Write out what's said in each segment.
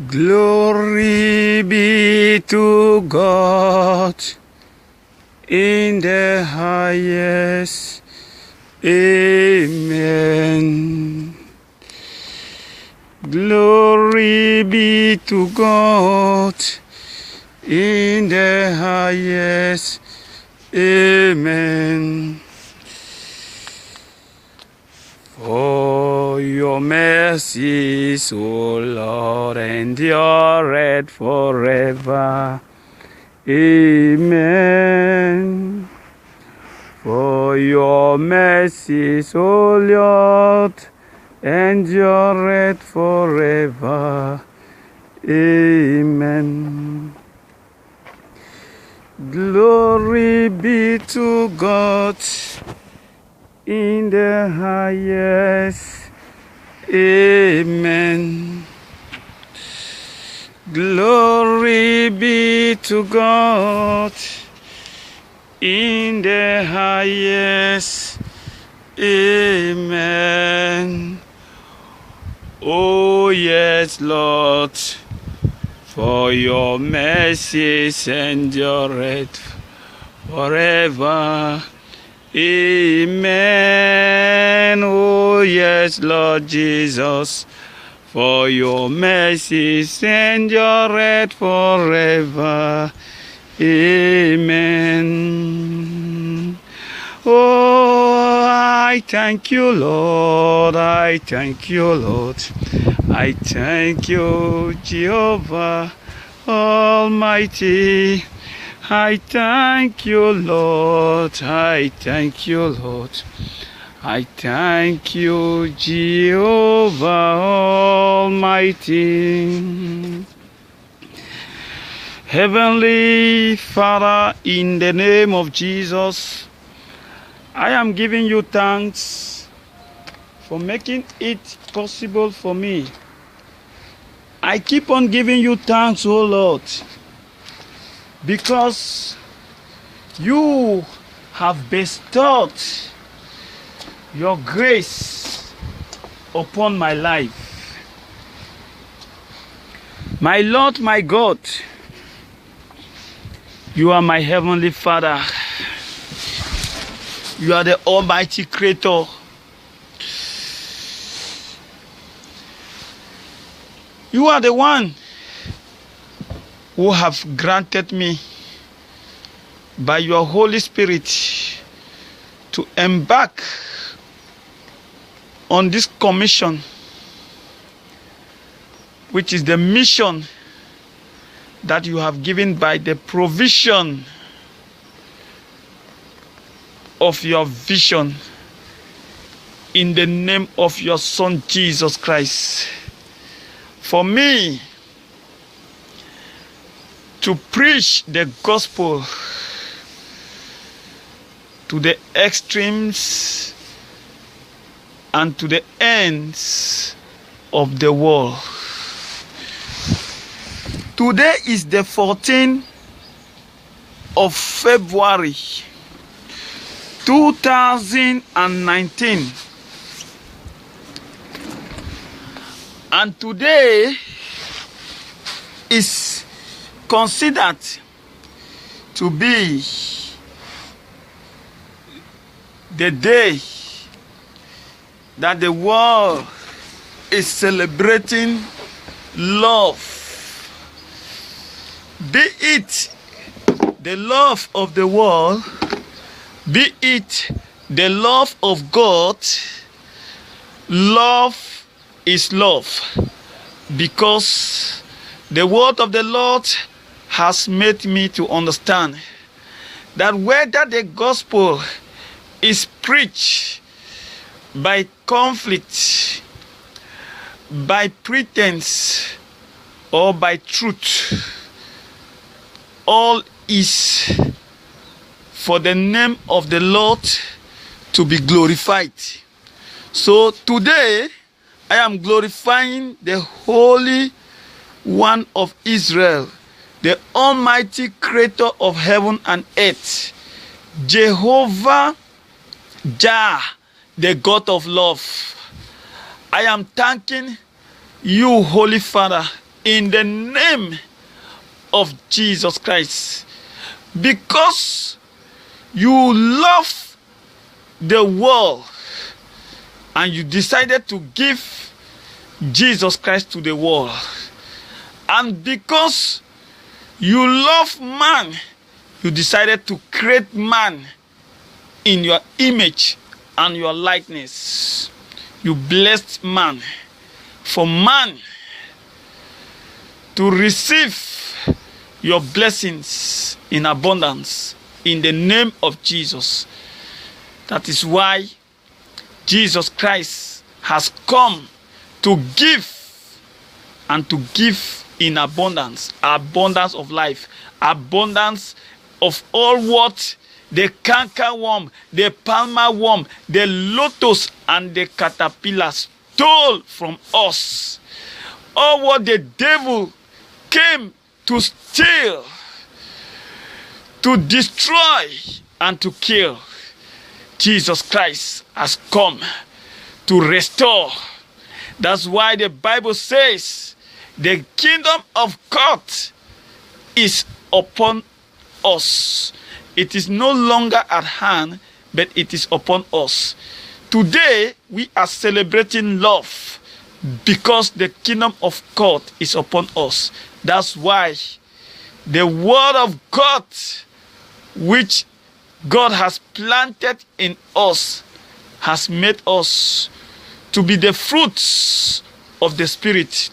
Glory be to God in the highest. Amen. Glory be to God in the highest. Amen. For your mercies, O Lord, endureth forever. Amen. For your mercies, O Lord, endureth forever. Amen. Glory be to God in the highest. Amen. Glory be to God in the highest. Amen. Oh yes, Lord, for your mercies endureth forever. Amen. Oh yes, Lord Jesus, for your mercies endureth forever. Amen. Oh, I thank you, Lord. I thank you, Lord. I thank you, Jehovah Almighty. I thank you, Lord. I thank you, Lord. I thank you, Jehovah Almighty. Heavenly Father, in the name of Jesus, I am giving you thanks for making it possible for me. I keep on giving you thanks, oh Lord, because you have bestowed your grace upon my life. My Lord, my God, you are my heavenly Father. You are the Almighty Creator. You are the one who have granted me by your Holy Spirit to embark on this commission, which is the mission that you have given by the provision of your vision in the name of your Son Jesus Christ. For me to preach the gospel to the extremes and to the ends of the world. Today is the 14th of February 2019, and today is considered to be the day that the world is celebrating love. Be it the love of the world, be it the love of God, love is love, because the word of the Lord has made me to understand that whether the gospel is preached by conflict, by pretense, or by truth, all is for the name of the Lord to be glorified. So today, I am glorifying the Holy One of Israel, the Almighty Creator of heaven and earth, Jehovah Jah, the God of love. I am thanking you, Holy Father, in the name of Jesus Christ. Because you love the world and you decided to give Jesus Christ to the world. And because you love man, you decided to create man in your image and your likeness. You blessed man for man to receive your blessings in abundance in the name of Jesus. That is why Jesus Christ has come to give, and to give in abundance, abundance of life, abundance of all what the cankerworm, the palmer worm, the lotus, and the caterpillar stole from us. All what the devil came to steal, to destroy, and to kill, Jesus Christ has come to restore. That's why the Bible says the kingdom of God is upon us. It is no longer at hand, but it is upon us. Today, we are celebrating love because the kingdom of God is upon us. That's why the word of God, which God has planted in us, has made us to be the fruits of the Spirit.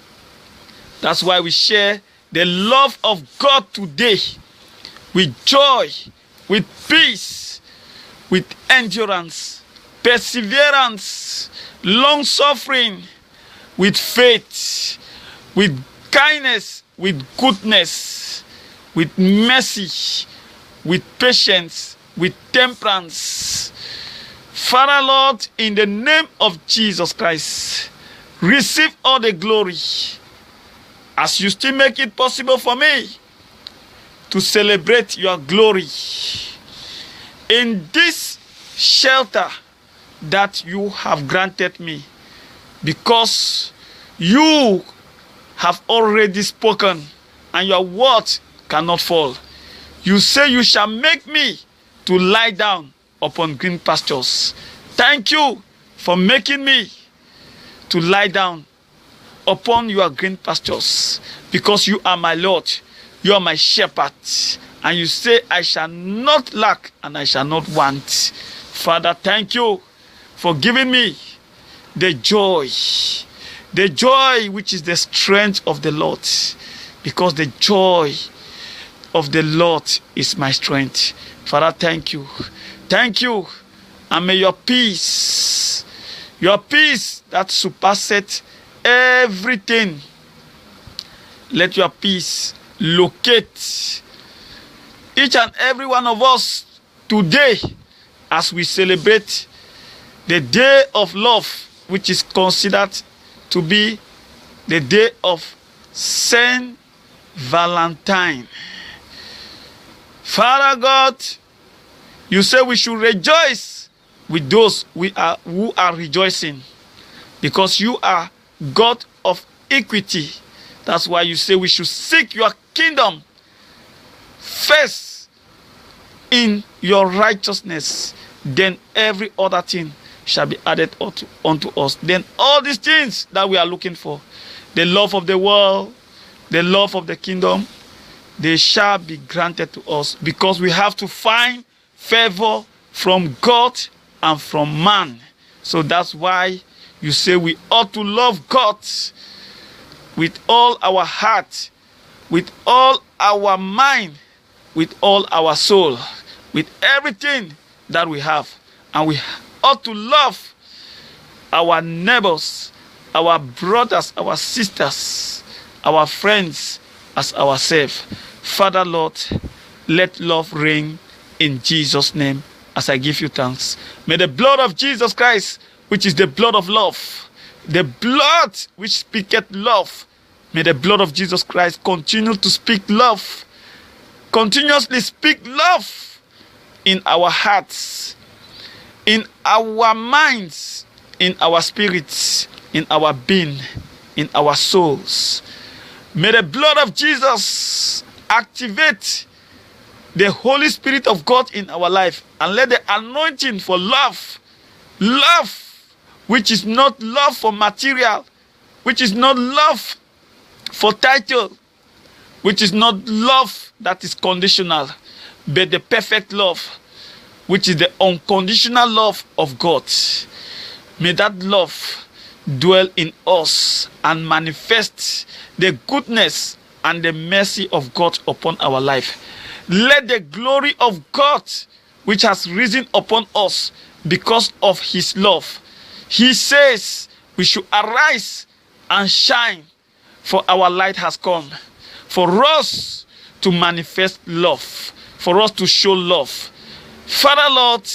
That's why we share the love of God today with joy, with peace, with endurance, perseverance, long-suffering, with faith, with kindness, with goodness, with mercy, with patience, with temperance. Father, Lord, in the name of Jesus Christ, receive all the glory as you still make it possible for me to celebrate your glory in this shelter that you have granted me, because you have already spoken and your word cannot fall. You say you shall make me to lie down upon green pastures. Thank you for making me to lie down upon your green pastures, because you are my Lord, you are my shepherd, and you say I shall not lack and I shall not want. Father, thank you for giving me the joy which is the strength of the Lord, because the joy of the Lord is my strength. Father, thank you. Thank you. And may your peace that surpasses everything, let your peace locate each and every one of us today as we celebrate the day of love, which is considered to be the day of Saint Valentine. Father God, you say we should rejoice with those who are rejoicing, because you are God of equity. That's why you say we should seek your kingdom first in your righteousness, then every other thing shall be added unto us. Then all these things that we are looking for, the love of the world, the love of the kingdom, they shall be granted to us, because we have to find favor from God and from man. So that's why you say we ought to love God with all our heart, with all our mind, with all our soul, with everything that we have. And we ought to love our neighbors, our brothers, our sisters, our friends as ourselves. Father, Lord, let love reign in Jesus' name as I give you thanks. May the blood of Jesus Christ, which is the blood of love, the blood which speaketh love, may the blood of Jesus Christ continue to speak love, continuously speak love in our hearts, in our minds, in our spirits, in our being, in our souls. May the blood of Jesus activate the Holy Spirit of God in our life, and let the anointing for love, which is not love for material, which is not love for title, which is not love that is conditional, but the perfect love, which is the unconditional love of God. May that love dwell in us and manifest the goodness and the mercy of God upon our life. Let the glory of God, which has risen upon us because of his love, he says we should arise and shine, for our light has come. For us to manifest love, for us to show love. Father Lord,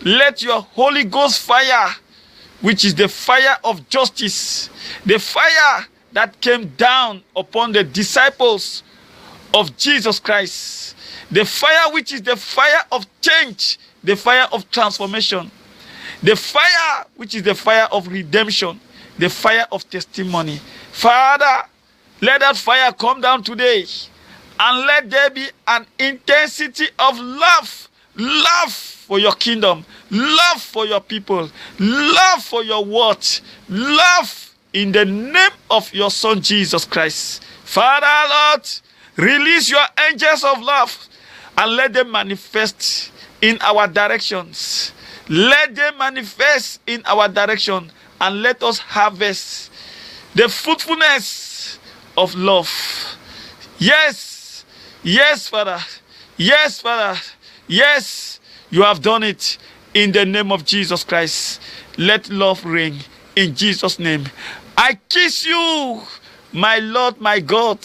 let your Holy Ghost fire, which is the fire of justice, the fire that came down upon the disciples of Jesus Christ, the fire which is the fire of change, the fire of transformation, the fire which is the fire of redemption, the fire of testimony. Father, let that fire come down today, and let there be an intensity of love for your kingdom, love for your people, love for your word, love in the name of your Son Jesus Christ. Father Lord, release your angels of love and let them manifest in our directions. Let them manifest in our direction, and let us harvest the fruitfulness of love. Yes, yes, Father. Yes, Father. Yes, you have done it in the name of Jesus Christ. Let love reign in Jesus' name. I kiss you, my Lord, my God,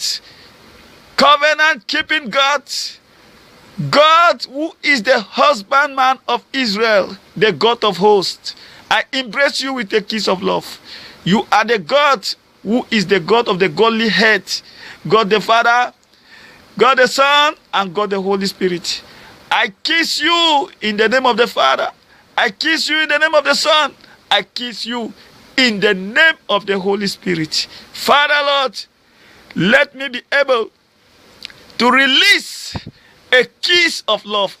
covenant keeping God, God who is the husbandman of Israel, the God of hosts. I embrace you with a kiss of love. You are the God who is the God of the godly head, God the Father, God the Son, and God the Holy Spirit. I kiss you in the name of the Father. I kiss you in the name of the Son. I kiss you in the name of the Holy Spirit. Father Lord, let me be able to release a kiss of love,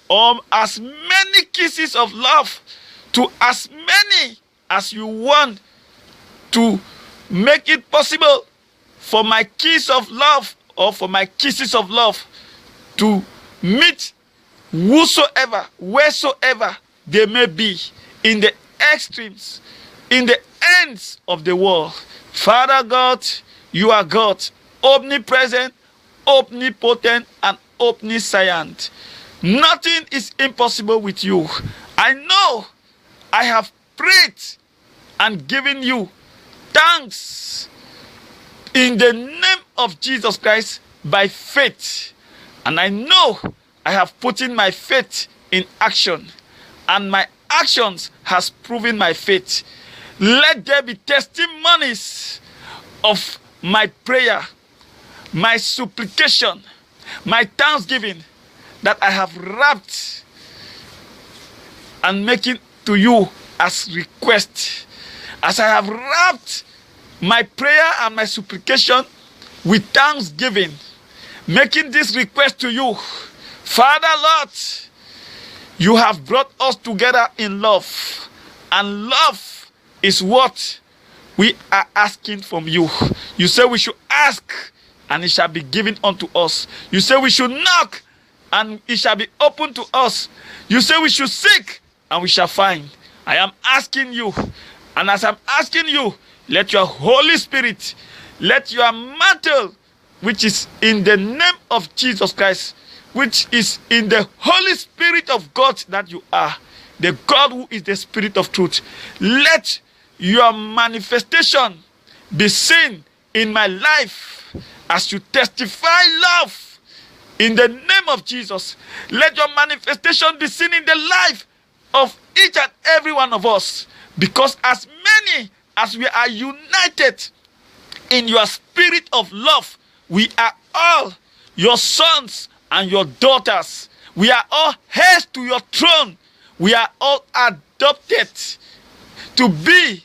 as many kisses of love, to as many as you want, to make it possible for my kiss of love, or for my kisses of love, to meet whosoever, wheresoever they may be, in the extremes, in the ends of the world. Father God, you are God, omnipresent, omnipotent, and omniscient. Nothing is impossible with you. I know I have prayed and given you thanks in the name of Jesus Christ by faith. And I know I have put in my faith in action, and my actions has proven my faith. Let there be testimonies of my prayer, my supplication, my thanksgiving that I have wrapped and making to you as request. As I have wrapped my prayer and my supplication with thanksgiving, making this request to you. Father Lord, you have brought us together in love, and love is what we are asking from you. You say we should ask, and it shall be given unto us. You say we should knock, and it shall be opened to us. You say we should seek, and we shall find. I am asking you, and as I'm asking you, let your Holy Spirit, let your mantle, which is in the name of Jesus Christ, which is in the Holy Spirit of God that you are, the God who is the Spirit of truth, let your manifestation be seen in my life as you testify love in the name of Jesus. Let your manifestation be seen in the life of each and every one of us, because as many as we are united in your spirit of love, we are all your sons and your daughters. We are all heirs to your throne. We are all adopted to be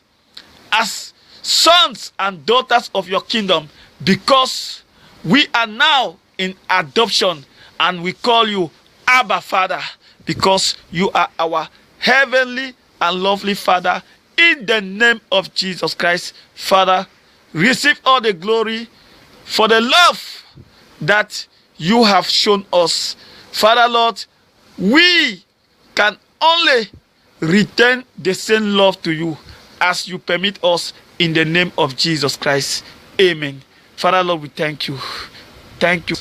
as sons and daughters of your kingdom, because We are now in adoption, and we call you Abba Father, because you are our heavenly and lovely Father. In the name of Jesus Christ, Father, receive all the glory for the love that you have shown us. Father, Lord, we can only return the same love to you as you permit us, in the name of Jesus Christ. Amen. Father, Lord, we thank you. Thank you.